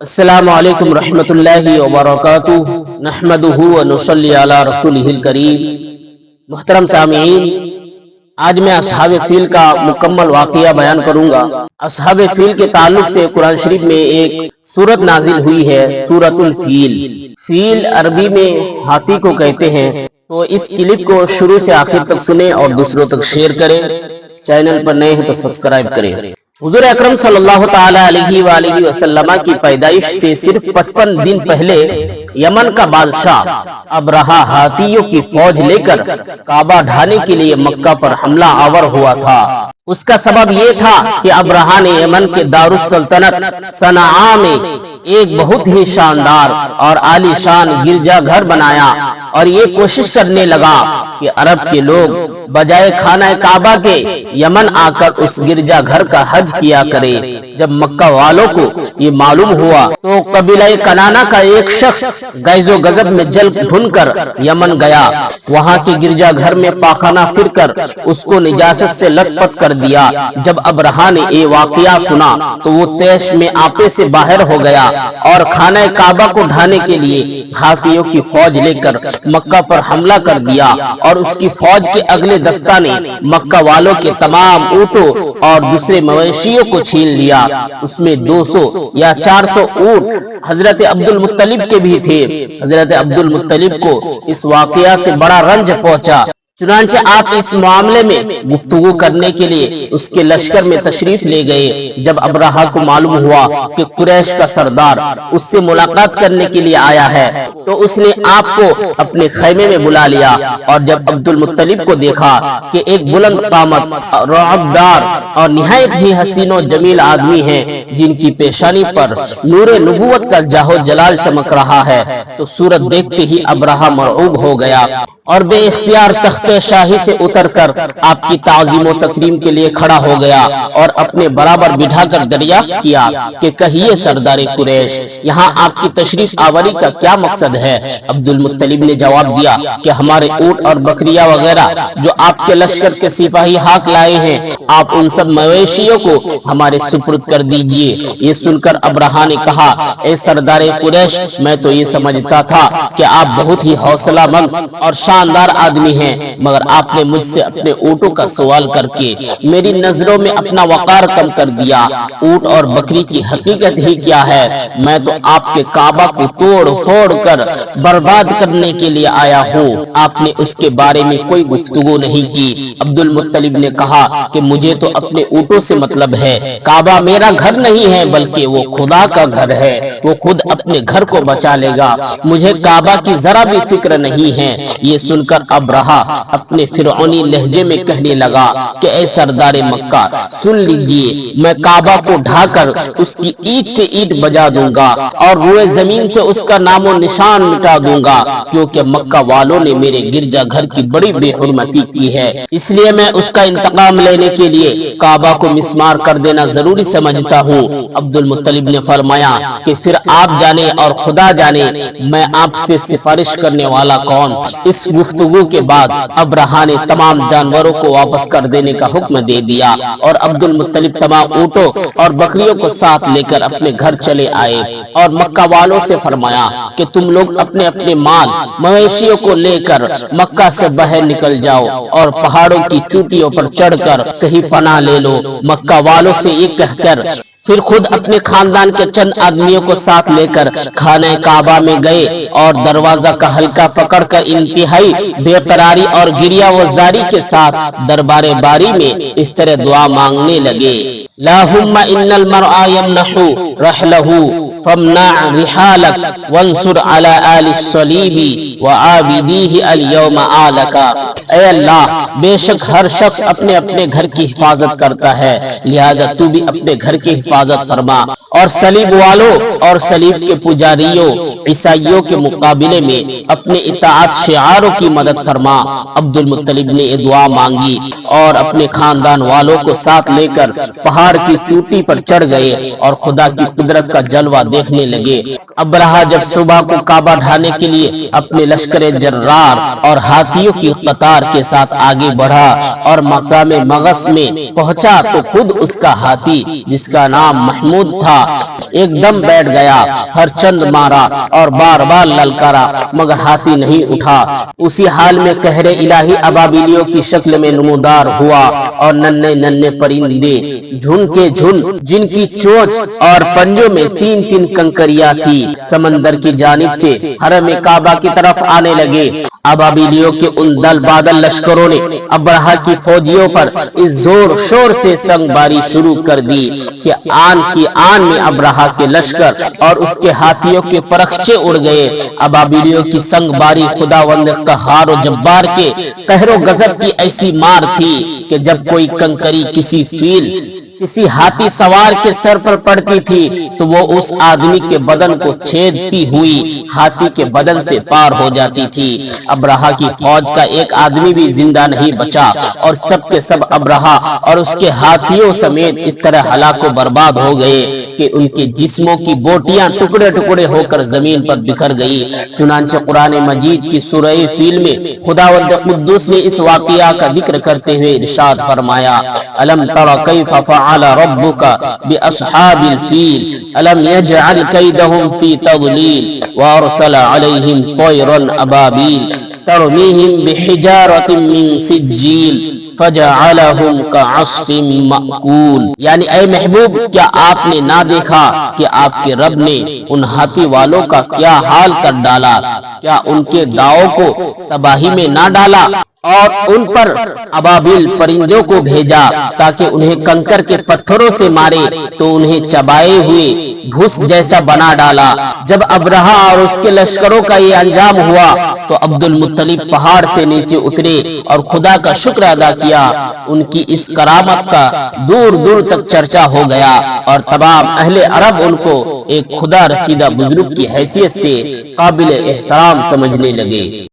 السلام علیکم رحمۃ اللہ وبرکاتہ نحمدہ ونصلی علی رسولہ الکریم۔ محترم سامعین، آج میں اصحاب فیل کا مکمل واقعہ بیان کروں گا۔ اصحاب فیل کے تعلق سے قرآن شریف میں ایک سورت نازل ہوئی ہے، سورۃ الفیل۔ فیل عربی میں ہاتھی کو کہتے ہیں۔ تو اس کلپ کو شروع سے آخر تک سنیں اور دوسروں تک شیئر کریں۔ چینل پر نئے ہیں تو سبسکرائب کریں۔ حضور اکرم صلی اللہ تعالی علیہ وآلہ وسلم کی پیدائش سے صرف 55 دن پہلے یمن کا بادشاہ ابرہہ ہاتھیوں کی فوج لے کر کعبہ ڈھانے کے لیے مکہ پر حملہ آور ہوا تھا۔ اس کا سبب یہ تھا کہ ابرہہ نے یمن کے دارالسلطنت صنعاء میں ایک بہت ہی شاندار اور عالی شان گرجا گھر بنایا اور یہ کوشش کرنے لگا کہ عرب کے لوگ بجائے خانہ کعبہ کے یمن آ کر اس گرجا گھر کا حج کیا کرے۔ جب مکہ والوں کو یہ معلوم ہوا تو قبیلہ کنانہ کا ایک شخص غیظ و غضب میں جل بھن کر یمن گیا۔ وہاں کے گرجا گھر میں پاخانہ پھر کر اس کو نجاست سے لت پت کر دیا۔ جب ابرہہ نے یہ واقعہ سنا تو وہ تیش میں آپے سے باہر ہو گیا اور خانہ کعبہ کو ڈھانے کے لیے ہاتھیوں کی فوج لے کر مکہ پر حملہ کر دیا، اور اس کی فوج کے اگلے دستہ نے مکہ والوں کے تمام اونٹوں اور دوسرے مویشیوں کو چھین لیا۔ اس میں 200 یا 400 اونٹ حضرت عبد المطلب کے بھی تھے۔ حضرت عبد المطلب کو اس واقعہ سے بڑا رنج پہنچا، چنانچہ آپ اس معاملے میں گفتگو کرنے کے لیے اس کے لشکر میں تشریف لے گئے۔ جب ابرہہ کو معلوم ہوا کہ قریش کا سردار اس سے ملاقات کرنے کے لیے آیا ہے تو اس نے آپ کو اپنے خیمے میں بلا لیا، اور جب عبد المطلب کو دیکھا کہ ایک بلند قامت، رعبدار اور نہایت ہی حسین و جمیل آدمی ہیں جن کی پیشانی پر نور نبوت کا جاہ و جلال چمک رہا ہے، تو صورت دیکھتے ہی ابرہہ مرعوب ہو گیا اور بے اختیار تخت شاہی سے اتر کر آپ کی تعظیم و تکریم کے لیے کھڑا ہو گیا اور اپنے برابر بٹھا کر دریافت کیا کہ کہیے سردار قریش، یہاں آپ کی تشریف آوری کا کیا مقصد ہے؟ عبد المطلب نے جواب دیا کہ ہمارے اونٹ اور بکریاں وغیرہ جو آپ کے لشکر کے سپاہی ہاک لائے ہیں، آپ ان سب مویشیوں کو ہمارے سپرد کر دیجئے۔ یہ سن کر ابرہہ نے کہا، اے سردار قریش، میں تو یہ سمجھتا تھا کہ آپ بہت ہی حوصلہ مند اور شاندار آدمی ہیں، مگر آپ نے مجھ سے اپنے اونٹوں کا سوال کر کے میری نظروں میں اپنا وقار کم کر دیا۔ اونٹ اور بکری کی حقیقت ہی کیا ہے؟ میں تو آپ کے کعبہ کو توڑ پھوڑ کر برباد کرنے کے لیے آیا ہوں۔ آپ نے اس کے بارے میں کوئی گفتگو نہیں کی۔ عبد المطلب نے کہا کہ مجھے تو اپنے اونٹوں سے مطلب ہے، کعبہ میرا گھر نہیں ہے بلکہ وہ خدا کا گھر ہے، وہ خود اپنے گھر کو بچا لے گا، مجھے کعبہ کی ذرا بھی فکر نہیں ہے۔ یہ سن کر ابرہہ اپنے فرعونی لہجے میں کہنے لگا کہ اے سردار مکہ، سن لیجئے، میں کعبہ کو ڈھا کر اس کی اینٹ سے اینٹ بجا دوں گا اور روئے زمین سے اس کا نام و نشان مٹا دوں گا، کیونکہ مکہ والوں نے میرے گرجا گھر کی بڑی بے حرمتی کی ہے، اس لیے میں اس کا انتقام لینے کے لیے کعبہ کو مسمار کر دینا ضروری سمجھتا ہوں۔ عبد المطلب نے فرمایا کہ پھر آپ جانے اور خدا جانے میں آپ سے سفارش کرنے والا کون؟ اس گفتگو کے بعد ابرہہ نے تمام جانوروں کو واپس کر دینے کا حکم دے دیا، اور عبد المطلب تمام اونٹوں اور بکریوں کو ساتھ لے کر اپنے گھر چلے آئے اور مکہ والوں سے فرمایا کہ تم لوگ اپنے اپنے مال مویشیوں کو لے کر مکہ سے باہر نکل جاؤ اور پہاڑوں کی چوٹیوں پر چڑھ کر کہیں پناہ لے لو۔ مکہ والوں سے یہ کہہ کر پھر خود اپنے خاندان کے چند آدمیوں کو ساتھ لے کر خانہ کعبہ میں گئے اور دروازہ کا حلقہ پکڑ کر انتہائی بے قراری اور گریہ و زاری کے ساتھ دربار باری میں اس طرح دعا مانگنے لگے، اللہم ان المرء یمنح رحلہ فامنع رحالک وانصر علی آل الصلیب وعابدیہ اليوم آلکا۔ اے اللہ، بے شک ہر شخص اپنے اپنے گھر کی حفاظت کرتا ہے، لہذا تو بھی اپنے گھر کی حفاظت فرما اور صلیب والوں اور صلیب کے پجاریوں عیسائیوں کے مقابلے میں اپنے اطاعت شعاروں کی مدد فرما۔ عبد المطلب نے یہ دعا مانگی اور اپنے خاندان والوں کو ساتھ لے کر پہاڑ کی چوٹی پر چڑھ گئے اور خدا کی قدرت کا جلوہ دیکھنے لگے۔ ابرہا جب صبح کو کعبہ ڈھانے کے لیے اپنے لشکر جرار اور ہاتھیوں کی قطار کے ساتھ آگے بڑھا اور مقام مغص میں پہنچا تو خود اس کا ہاتھی جس کا نام محمود تھا ایک دم بیٹھ گیا، ہر چند مارا اور بار بار للکارا مگر ہاتھی نہیں اٹھا۔ اسی حال میں قہر الہی ابابیلیوں کی شکل میں نمودار ہوا اور ننھے ننھے پرندے جھن کے جھن جن کی چونچ اور پنجوں میں تین تین کنکریاں تھی سمندر کی جانب سے حرم کعبہ کی طرف آنے لگے۔ ابابیلیوں کے ان دل بادل لشکروں نے ابرہا کی فوجیوں پر اس زور شور سے سنگ باری شروع کر دی کہ آن کی آن میں ابرہا کے لشکر اور اس کے ہاتھیوں کے پرخچے اڑ گئے۔ ابابیلیوں کی سنگ باری خداوند قہار و جبار کے قہر و غضب کی ایسی مار تھی کہ جب کوئی کنکری کسی فیل کسی ہاتھی سوار کے سر پر پڑتی تھی تو وہ اس آدمی کے بدن کو چھیدتی ہوئی ہاتھی کے بدن سے پار ہو جاتی تھی۔ ابرہا کی فوج کا ایک آدمی بھی زندہ نہیں بچا اور سب کے سب ابرہا اور اس کے ہاتھیوں سمیت اس طرح ہلاک و برباد ہو گئے کہ ان کے جسموں کی بوٹیاں ٹکڑے ٹکڑے ہو کر زمین پر بکھر گئی۔ چنانچہ قرآن مجید کی سورہ فیل میں خداوند قدوس نے اس واقعہ کا ذکر کرتے ہوئے ارشاد فرمایا: الم تر کیف فعل ربک باصحاب الفیل الم یجعل کیدہم فی تضلیل وارسل علیہم طیرا ابابیل ترمیہم بحجارۃ من سجیل فجعلہم کعصف مأکول۔ یعنی اے محبوب، کیا آپ نے نہ دیکھا کہ آپ کے رب نے ان ہاتھی والوں کا کیا حال کر ڈالا؟ کیا ان کے داؤں کو تباہی میں نہ ڈالا اور ان پر ابابیل پرندوں کو بھیجا تاکہ انہیں کنکر کے پتھروں سے مارے تو انہیں چبائے ہوئے بھوس جیسا بنا ڈالا۔ جب ابرہا اور اس کے لشکروں کا یہ انجام ہوا تو عبد المطلب پہاڑ سے نیچے اترے اور خدا کا شکر ادا کیا۔ ان کی اس کرامت کا دور دور تک چرچا ہو گیا اور تمام اہل عرب ان کو ایک خدا رسیدہ بزرگ کی حیثیت سے قابل احترام سمجھنے لگے۔